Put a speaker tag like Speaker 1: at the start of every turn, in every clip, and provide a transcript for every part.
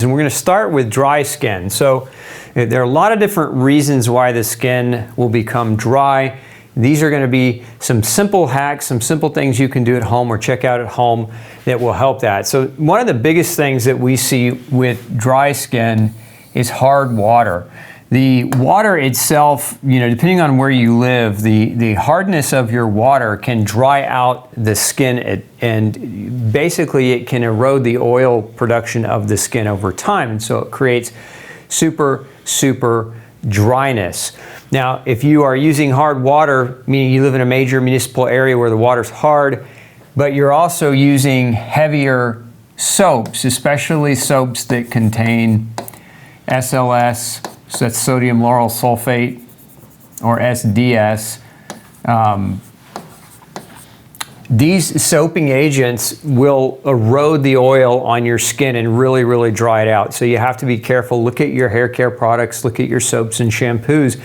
Speaker 1: And we're going to start with dry skin. So there are a lot of different reasons why the skin will become dry. These are going to be some simple hacks, some simple things you can do at home or check out at home that will help that. So one of the biggest things that we see with dry skin is hard water. The water itself, depending on where you live, the hardness of your water can dry out the skin, and basically it can erode the oil production of the skin over time. And so it creates super dryness. Now, if you are using hard water, meaning you live in a major municipal area where the water's hard, but you're also using heavier soaps, especially soaps that contain SLS, so that's sodium lauryl sulfate, or SDS. These soaping agents will erode the oil on your skin and really dry it out. So you have to be careful. Look at your hair care products, look at your soaps and shampoos,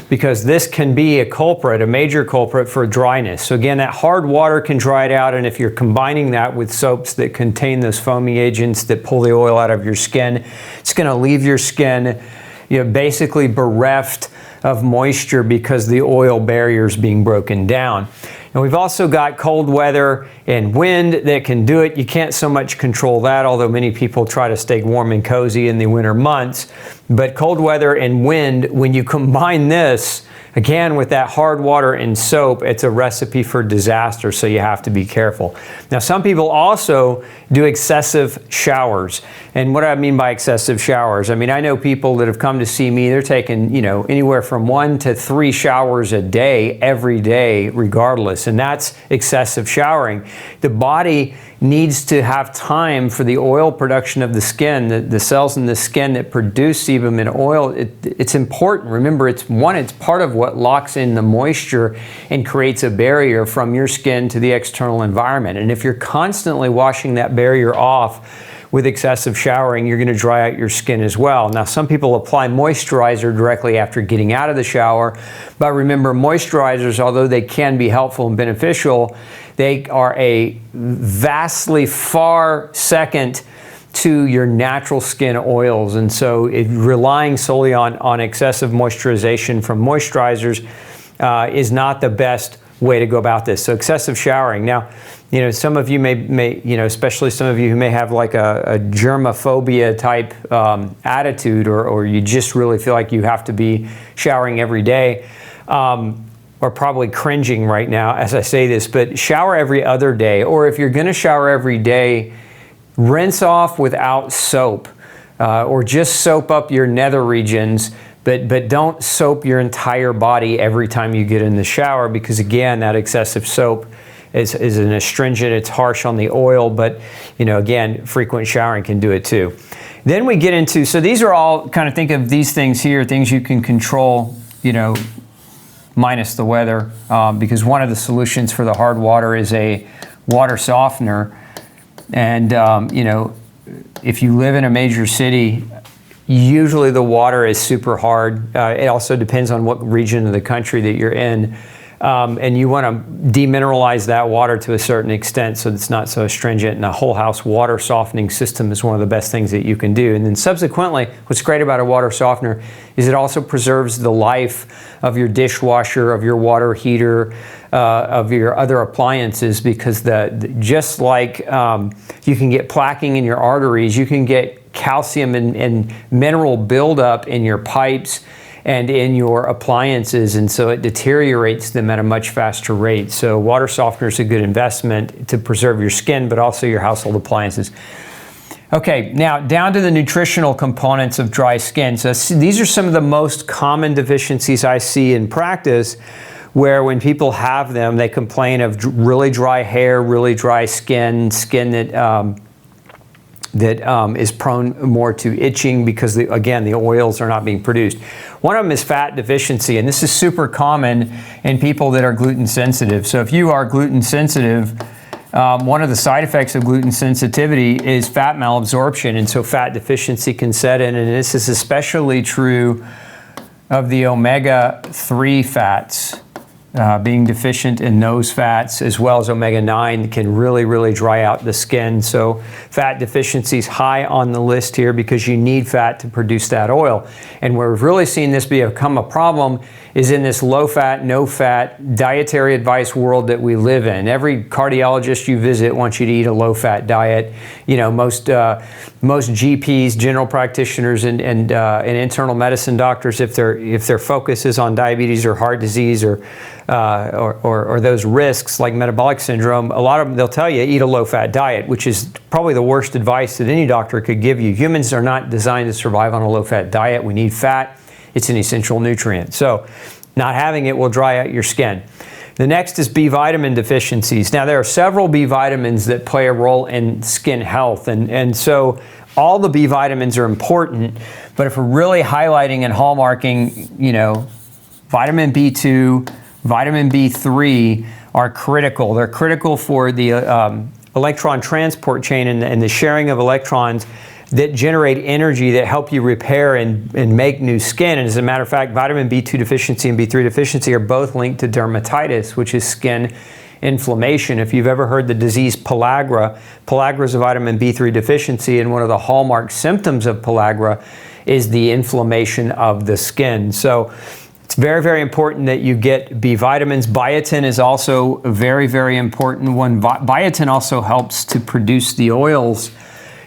Speaker 1: because this can be a culprit, a major culprit for dryness. So again, that hard water can dry it out, and if you're combining that with soaps that contain those foaming agents that pull the oil out of your skin, it's going to leave your skin basically bereft of moisture because the oil barrier is being broken down. And we've also got cold weather and wind that can do it. You can't so much control that, although many people try to stay warm and cozy in the winter months. But cold weather and wind, when you combine this, again, with that hard water and soap, it's a recipe for disaster, so you have to be careful. Now, some people also do excessive showers. And what do I mean by excessive showers? I mean, I know people that have come to see me, they're taking, anywhere from 1 to 3 showers a day, every day, regardless. And that's excessive showering. The body needs to have time for the oil production of the skin, the cells in the skin that produce sebum and oil. It's important. Remember, it's part of what locks in the moisture and creates a barrier from your skin to the external environment. And if you're constantly washing that barrier off with excessive showering, you're going to dry out your skin as well. Now, some people apply moisturizer directly after getting out of the shower, but remember, moisturizers, although they can be helpful and beneficial, they are a vastly far second to your natural skin oils. And so relying solely on excessive moisturization from moisturizers is not the best way to go about this. So excessive showering. Now, some of you may especially some of you who may have like a germophobia type attitude, or you just really feel like you have to be showering every day, or probably cringing right now as I say this, but shower every other day. Or if you're going to shower every day, rinse off without soap, or just soap up your nether regions, but don't soap your entire body every time you get in the shower, because again, that excessive soap is an astringent. It's harsh on the oil, but again, frequent showering can do it too. Then we get into, so these are all, kind of think of these things here, things you can control, minus the weather, because one of the solutions for the hard water is a water softener. And if you live in a major city, usually the water is super hard. It also depends on what region of the country that you're in. And you want to demineralize that water to a certain extent so it's not so astringent, and a whole house water softening system is one of the best things that you can do. And then subsequently, what's great about a water softener is it also preserves the life of your dishwasher, of your water heater, of your other appliances, because just like you can get plaquing in your arteries, you can get calcium and mineral buildup in your pipes and in your appliances, and so it deteriorates them at a much faster rate. So water softener is a good investment to preserve your skin, but also your household appliances. Okay, now down to the nutritional components of dry skin. So these are some of the most common deficiencies I see in practice, where when people have them, they complain of really dry hair, really dry skin that is prone more to itching because, again, the oils are not being produced. One of them is fat deficiency, and this is super common in people that are gluten sensitive. So if you are gluten sensitive, one of the side effects of gluten sensitivity is fat malabsorption, and so fat deficiency can set in, and this is especially true of the omega-3 fats. being deficient in those fats as well as omega-9 can really dry out the skin. So fat deficiency is high on the list here because you need fat to produce that oil. And where we've really seen this become a problem is in this low-fat, no-fat dietary advice world that we live in. Every cardiologist you visit wants you to eat a low-fat diet. You know, most GPs, general practitioners, and internal medicine doctors, if their focus is on diabetes or heart disease or those risks like metabolic syndrome, a lot of them, they'll tell you eat a low-fat diet, which is probably the worst advice that any doctor could give you. Humans are not designed to survive on a low-fat diet. We need fat. It's an essential nutrient. So not having it will dry out your skin. The next is B vitamin deficiencies. Now there are several B vitamins that play a role in skin health, and so all the B vitamins are important, but if we're really highlighting and hallmarking, you know, vitamin B2, vitamin B3 are critical. They're critical for the electron transport chain and the sharing of electrons that generate energy that help you repair and make new skin. And as a matter of fact, vitamin B2 deficiency and B3 deficiency are both linked to dermatitis, which is skin inflammation. If you've ever heard the disease pellagra, pellagra is a vitamin B3 deficiency, and one of the hallmark symptoms of pellagra is the inflammation of the skin. So it's very important that you get B vitamins. Biotin is also a very important one. Biotin also helps to produce the oils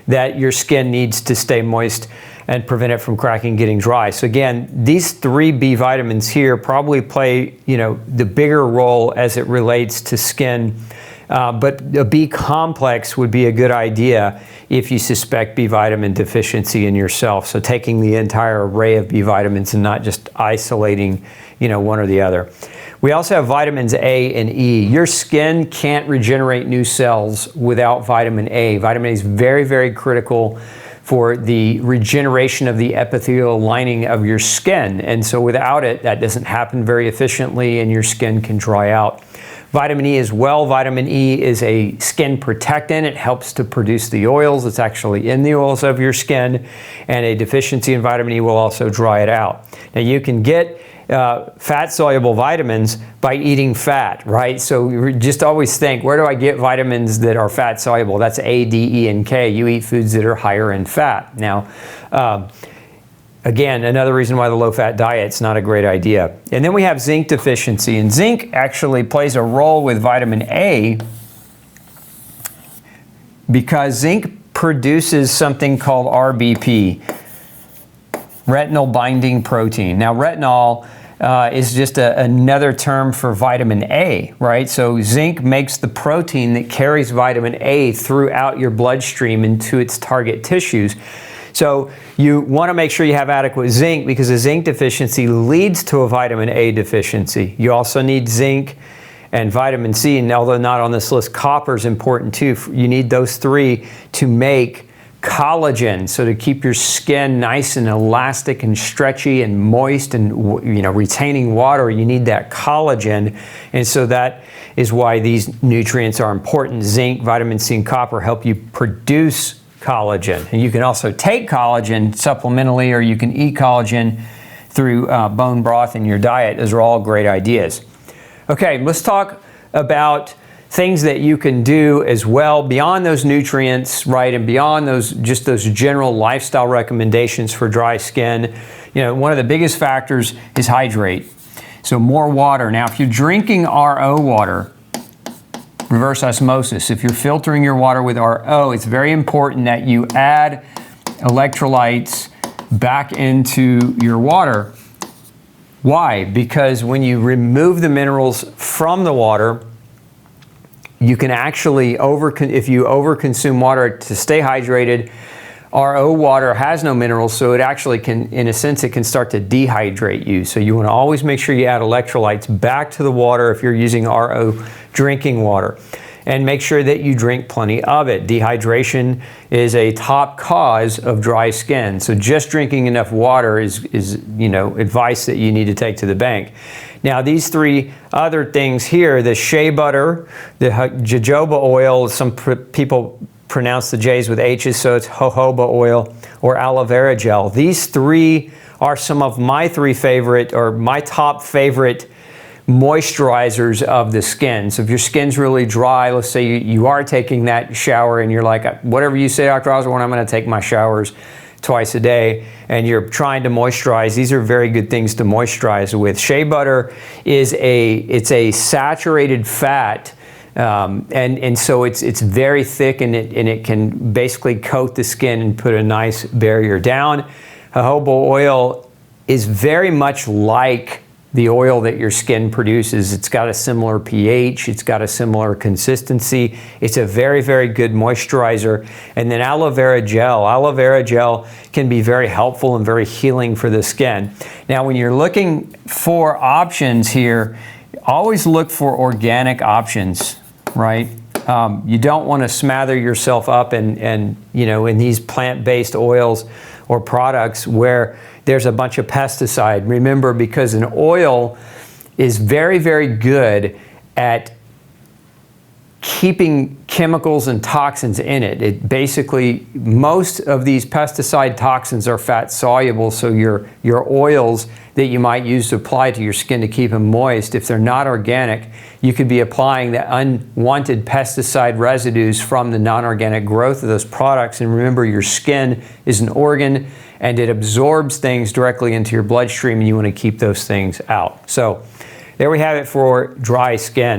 Speaker 1: that your skin needs to stay moist and prevent it from cracking, getting dry. So again, these 3 B vitamins here probably play, you know, the bigger role as it relates to skin. But a B complex would be a good idea if you suspect B vitamin deficiency in yourself. So taking the entire array of B vitamins and not just isolating, you know, one or the other. We also have vitamins A and E. Your skin can't regenerate new cells without vitamin A. Vitamin A is very critical for the regeneration of the epithelial lining of your skin. And so without it, that doesn't happen very efficiently and your skin can dry out. Vitamin E as well. Vitamin E is a skin protectant. It helps to produce the oils. It's actually in the oils of your skin. And a deficiency in vitamin E will also dry it out. Now you can get fat-soluble vitamins by eating fat, right? So you just always think, where do I get vitamins that are fat-soluble? That's A, D, E, and K. You eat foods that are higher in fat. Now, again, another reason why the low-fat diet's not a great idea. And then we have zinc deficiency. And zinc actually plays a role with vitamin A because zinc produces something called RBP, retinol binding protein. Now, retinol is just another term for vitamin A, right? So zinc makes the protein that carries vitamin A throughout your bloodstream into its target tissues. So you want to make sure you have adequate zinc because a zinc deficiency leads to a vitamin A deficiency. You also need zinc and vitamin C, and although not on this list, copper is important too. You need those 3 to make collagen, so to keep your skin nice and elastic and stretchy and moist and, you know, retaining water, you need that collagen. And so that is why these nutrients are important. Zinc, vitamin C, and copper help you produce collagen. And you can also take collagen supplementally, or you can eat collagen through bone broth in your diet. Those are all great ideas. Okay, let's talk about things that you can do as well beyond those nutrients, right, and beyond those general lifestyle recommendations for dry skin. You know, one of the biggest factors is hydrate. So more water. Now, if you're drinking RO water, reverse osmosis, if you're filtering your water with RO, it's very important that you add electrolytes back into your water. Why? Because when you remove the minerals from the water, you can actually, if you overconsume water to stay hydrated, RO water has no minerals, so it actually can, in a sense, it can start to dehydrate you. So you want to always make sure you add electrolytes back to the water if you're using RO drinking water. And make sure that you drink plenty of it. Dehydration is a top cause of dry skin. So just drinking enough water is you know, advice that you need to take to the bank. Now, these 3 other things here, the shea butter, the jojoba oil, some people pronounce the J's with H's, so it's jojoba oil, or aloe vera gel. These 3 are some of my 3 favorite, or my top favorite moisturizers of the skin. So if your skin's really dry, let's say you are taking that shower and you're like, whatever you say, Dr. Osborne, I'm going to take my showers twice a day, and you're trying to moisturize, these are very good things to moisturize with. Shea butter is a saturated fat, and so it's very thick, and it can basically coat the skin and put a nice barrier down. Jojoba oil is very much like the oil that your skin produces. It's got a similar pH, it's got a similar consistency. It's a very, very good moisturizer. And then aloe vera gel. Aloe vera gel can be very helpful and very healing for the skin. Now, when you're looking for options here, always look for organic options, right? You don't want to smother yourself up in these plant-based oils or products where there's a bunch of pesticide. Remember, because an oil is very, very good at keeping chemicals and toxins in it. It basically, most of these pesticide toxins are fat soluble, so your oils that you might use to apply to your skin to keep them moist, if they're not organic, you could be applying the unwanted pesticide residues from the non-organic growth of those products. And remember, your skin is an organ and it absorbs things directly into your bloodstream, and you want to keep those things out. So there we have it for dry skin.